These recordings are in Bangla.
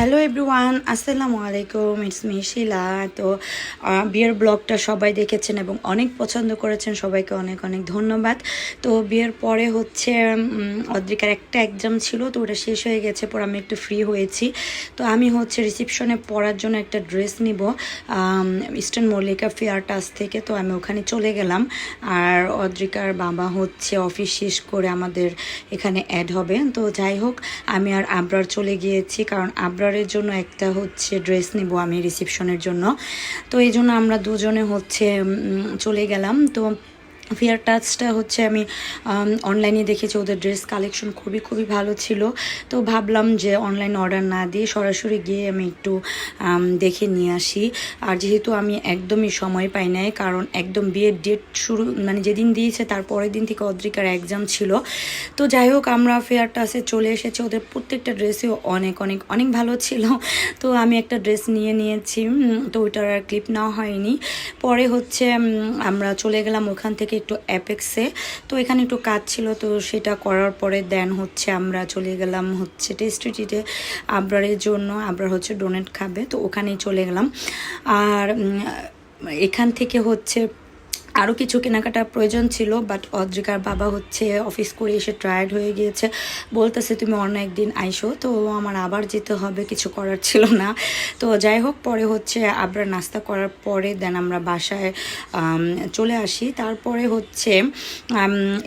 হ্যালো এভরিওয়ান, আসসালামু আলাইকুম। ইটস মি শিলা। তো বিয়ের ব্লগটা সবাই দেখেছেন এবং অনেক পছন্দ করেছেন, সবাইকে অনেক অনেক ধন্যবাদ। তো বিয়ের পরে হচ্ছে অদ্রিকার একটা এক্সাম ছিল, তো ওটা শেষ হয়ে গেছে, পর আমি একটু ফ্রি হয়েছি। তো আমি হচ্ছে রিসেপশনে পরার জন্য একটা ড্রেস নিব ইস্টার্ন মল্লিকা ফেয়ার টাচ থেকে। তো আমি ওখানে চলে গেলাম। আর অদ্রিকার বাবা হচ্ছে অফিস শেষ করে আমাদের এখানে অ্যাড হবে। তো যাই হোক, আমি আর আবরার চলে গিয়েছি, কারণ আবরারের জন্য একটা হচ্ছে ড্রেস নিব আমি রিসেপশনের জন্য। তো এই জন্য আমরা দুজনে হচ্ছে চলে গেলাম। তো ফেয়ার টাচটা হচ্ছে আমি অনলাইনে দেখেছি, ওদের ড্রেস কালেকশন খুবই খুবই ভালো ছিল। তো ভাবলাম যে অনলাইন অর্ডার না দিয়ে সরাসরি গিয়ে আমি একটু দেখে নিয়ে আসি। আর যেহেতু আমি একদমই সময় পাই নাই, কারণ একদম বিয়ের ডেট শুরু মানে যেদিন দিয়েছে তার পরের দিন থেকে অদ্রিকার এক্সাম ছিল। তো যাই হোক, আমরা ফেয়ার টাচে চলে এসেছি। ওদের প্রত্যেকটা ড্রেসই অনেক অনেক অনেক ভালো ছিল। তো আমি একটা ড্রেস নিয়েছি, তো ওইটার আর ক্লিপ নেওয়া হয়নি। পরে হচ্ছে আমরা চলে গেলাম ওখান থেকে একটু অ্যাপেক্সে। তো এখানে একটু কাজ ছিল, তো সেটা করার পরে দেন হচ্ছে আমরা চলে গেলাম হচ্ছে টেস্টিটিতে আবরারের জন্য। আবরার হচ্ছে ডোনেট খাবে, তো ওখানেই চলে গেলাম। আর এখান থেকে হচ্ছে আরও কিছু কেনাকাটার প্রয়োজন ছিল, বাট অদ্রিকার বাবা হচ্ছে অফিস করে এসে টায়ার্ড হয়ে গিয়েছে, বলতেছে তুমি অন্য একদিন আইসো। তো আমার আবার যেতে হবে, কিছু করার ছিল না। তো যাই হোক, পরে হচ্ছে আবার নাস্তা করার পরে দেন আমরা বাসায় চলে আসি। তারপরে হচ্ছে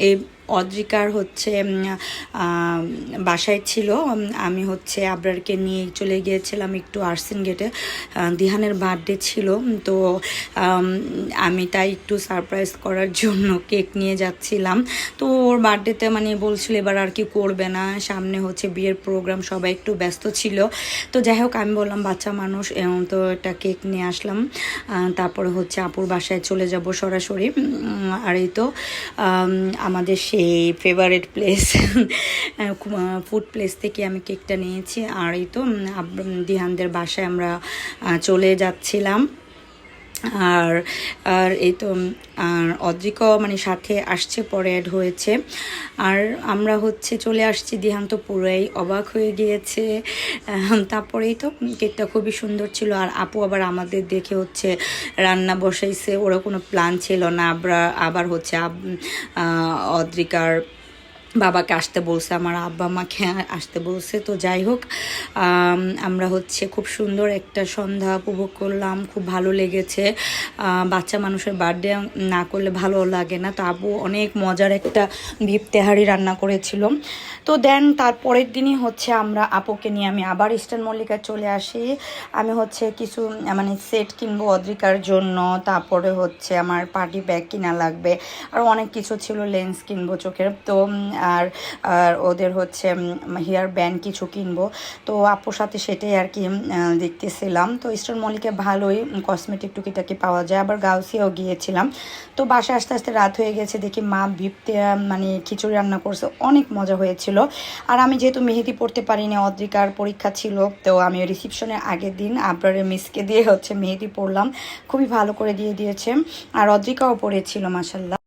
এই অদ্রিকার হচ্ছে বাসায় ছিল, আমি হচ্ছে আবরারকে নিয়ে চলে গিয়েছিলাম একটু আর্সেন গেটে। দিহানের বার্থডে ছিল, তো আমি তাই একটু সারপ্রাইজ করার জন্য কেক নিয়ে যাচ্ছিলাম। তো ওর বার্থডেতে মানে বলছিল এবার আর কি করবে না, সামনে হচ্ছে বিয়ের প্রোগ্রাম, সবাই একটু ব্যস্ত ছিল। তো যাই হোক, আমি বললাম বাচ্চা মানুষ, তো একটা কেক নিয়ে আসলাম। তারপরে হচ্ছে আপুর বাসায় চলে যাব সরাসরি। আর এই তো আমাদের সেই ফেভারিট প্লেস ফুড প্লেস থেকে আমি কেকটা নিয়েছি। আর এই তো দিহানদের বাসায় আমরা চলে যাচ্ছিলাম। আর আর এই তো আর অদ্রিকাও মানে সাথে আসছে, পরে অ্যাড হয়েছে। আর আমরা হচ্ছে চলে আসছি, দিহান তো পুরোই অবাক হয়ে গিয়েছে। তারপরেই তো কেকটা খুবই সুন্দর ছিল। আর আপু আবার আমাদের দেখে হচ্ছে রান্না বসাইছে, ওরা কোনো প্ল্যান ছিল না। আবার হচ্ছে অদ্রিকার বাবাকে আসতে বলছে, আমার আব্বা মাকে আসতে বলছে। তো যাই হোক, আমরা হচ্ছে খুব সুন্দর একটা সন্ধ্যা উপভোগ করলাম, খুব ভালো লেগেছে। বাচ্চা মানুষের বার্থডে না করলে ভালো লাগে না। তো আবু অনেক মজার একটা বিফ তেহারি রান্না করেছিল। তো দেন তারপরের দিনই হচ্ছে আমরা আপুকে নিয়ে আমি আবার ইস্টার্ন মল্লিকায় চলে আসি। আমি হচ্ছে কিছু মানে সেট কিনবো অদ্রিকার জন্য, তারপরে হচ্ছে আমার পার্টি ব্যাগ কিনা লাগবে, আর অনেক কিছু ছিল, লেন্স কিনবো চোখের। তো আর আর ওদের হচ্ছে হেয়ার ব্যান্ড কিছু কিনবো। তো আপুর সাথে সেটাই আর কি দেখতেছিলাম। তো ইস্টার্ন মল্লিকে ভালোই কসমেটিক টুকিটাকি পাওয়া যায়, আবার গাউসিয়াও গিয়েছিলাম। তো বাসায় আস্তে আস্তে রাত হয়ে গেছে, দেখি মা ভিপতে মানে খিচুড়ি রান্না করছে, অনেক মজা হয়েছিল। আর আমি যেহেতু মেহেদি পড়তে পারিনি, অদ্রিকার পরীক্ষা ছিল, তো আমি রিসেপশনের আগের দিন আবরারের মিসকে দিয়ে হচ্ছে মেহেদি পড়লাম, খুবই ভালো করে দিয়েছে। আর অদ্রিকাও পড়েছিল মাশাল্লাহ।